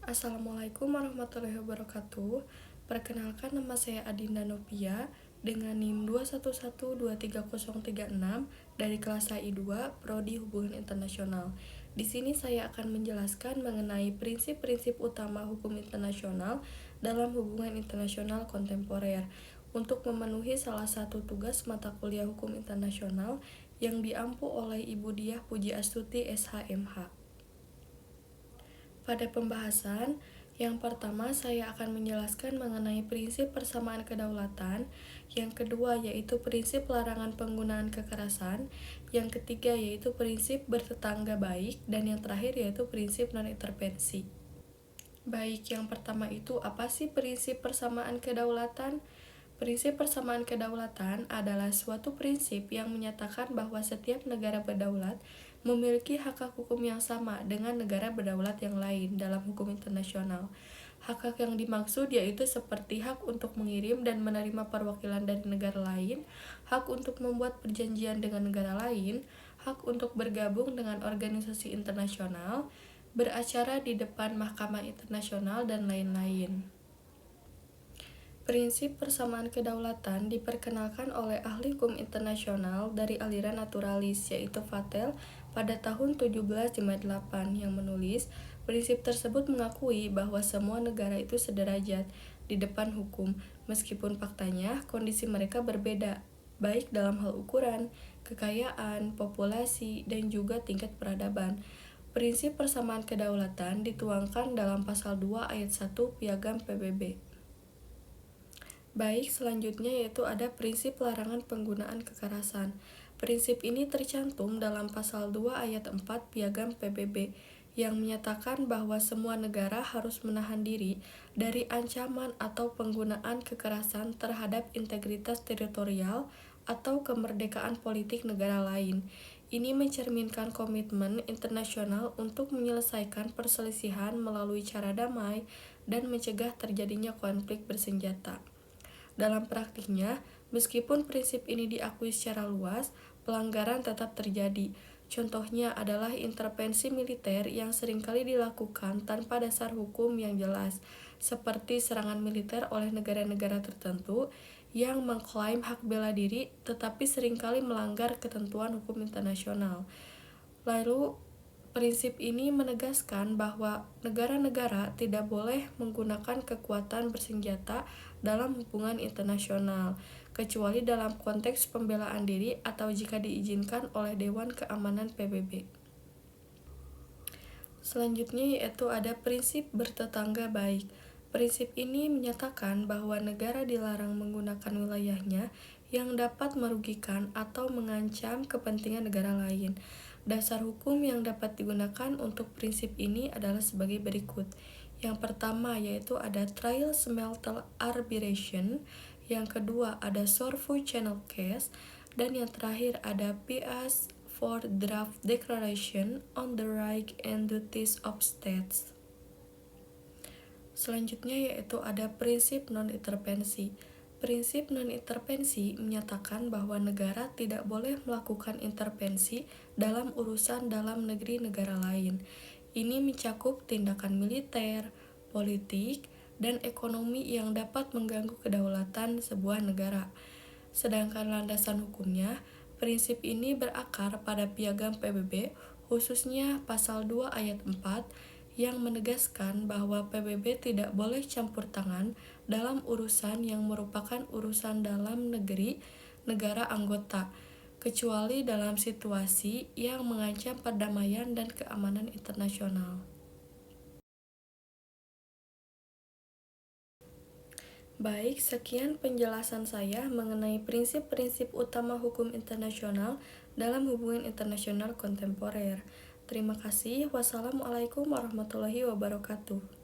Assalamualaikum warahmatullahi wabarakatuh. Perkenalkan, nama saya Adinda Novia dengan NIM 2112336 dari kelas HI2 Prodi Hubungan Internasional. Di sini saya akan menjelaskan mengenai prinsip-prinsip utama hukum internasional dalam hubungan internasional kontemporer untuk memenuhi salah satu tugas mata kuliah hukum internasional yang diampu oleh Ibu Diah Pujiastuti SHMH. Pada pembahasan yang pertama, saya akan menjelaskan mengenai prinsip persamaan kedaulatan, yang kedua yaitu prinsip larangan penggunaan kekerasan, yang ketiga yaitu prinsip bertetangga baik, dan yang terakhir yaitu prinsip non-intervensi. Baik, yang pertama itu apa sih prinsip persamaan kedaulatan? Prinsip persamaan kedaulatan adalah suatu prinsip yang menyatakan bahwa setiap negara berdaulat memiliki hak-hak hukum yang sama dengan negara berdaulat yang lain dalam hukum internasional. Hak-hak yang dimaksud yaitu seperti hak untuk mengirim dan menerima perwakilan dari negara lain, hak untuk membuat perjanjian dengan negara lain, hak untuk bergabung dengan organisasi internasional, beracara di depan mahkamah internasional, dan lain-lain. Prinsip persamaan kedaulatan diperkenalkan oleh ahli hukum internasional dari aliran naturalis yaitu Vattel pada tahun 1758 yang menulis, prinsip tersebut mengakui bahwa semua negara itu sederajat di depan hukum meskipun faktanya kondisi mereka berbeda, baik dalam hal ukuran, kekayaan, populasi, dan juga tingkat peradaban. Prinsip persamaan kedaulatan dituangkan dalam pasal 2 ayat 1 Piagam PBB. Baik, selanjutnya yaitu ada prinsip larangan penggunaan kekerasan. Prinsip ini tercantum dalam pasal 2 ayat 4 Piagam PBB yang menyatakan bahwa semua negara harus menahan diri dari ancaman atau penggunaan kekerasan terhadap integritas teritorial atau kemerdekaan politik negara lain. Ini mencerminkan komitmen internasional untuk menyelesaikan perselisihan melalui cara damai dan mencegah terjadinya konflik bersenjata. Dalam praktiknya, meskipun prinsip ini diakui secara luas, pelanggaran tetap terjadi. Contohnya adalah intervensi militer yang seringkali dilakukan tanpa dasar hukum yang jelas, seperti serangan militer oleh negara-negara tertentu yang mengklaim hak bela diri tetapi seringkali melanggar ketentuan hukum internasional. Lalu, prinsip ini menegaskan bahwa negara-negara tidak boleh menggunakan kekuatan bersenjata dalam hubungan internasional, kecuali dalam konteks pembelaan diri atau jika diizinkan oleh Dewan Keamanan PBB. Selanjutnya yaitu ada prinsip bertetangga baik. Prinsip ini menyatakan bahwa negara dilarang menggunakan wilayahnya yang dapat merugikan atau mengancam kepentingan negara lain. Dasar hukum yang dapat digunakan untuk prinsip ini adalah sebagai berikut. Yang pertama yaitu ada Trial Smelter Arbitration, yang kedua ada Sorfu Channel Case, dan yang terakhir ada P.S. for Draft Declaration on the Rights and Duties of States. Selanjutnya yaitu ada prinsip non-intervensi. Prinsip non-intervensi menyatakan bahwa negara tidak boleh melakukan intervensi dalam urusan dalam negeri negara lain. Ini mencakup tindakan militer, politik, dan ekonomi yang dapat mengganggu kedaulatan sebuah negara. Sedangkan landasan hukumnya, prinsip ini berakar pada Piagam PBB, khususnya pasal 2 ayat 4, yang menegaskan bahwa PBB tidak boleh campur tangan dalam urusan yang merupakan urusan dalam negeri negara anggota, kecuali dalam situasi yang mengancam perdamaian dan keamanan internasional. Baik, sekian penjelasan saya mengenai prinsip-prinsip utama hukum internasional dalam hubungan internasional kontemporer. Terima kasih. Wassalamualaikum warahmatullahi wabarakatuh.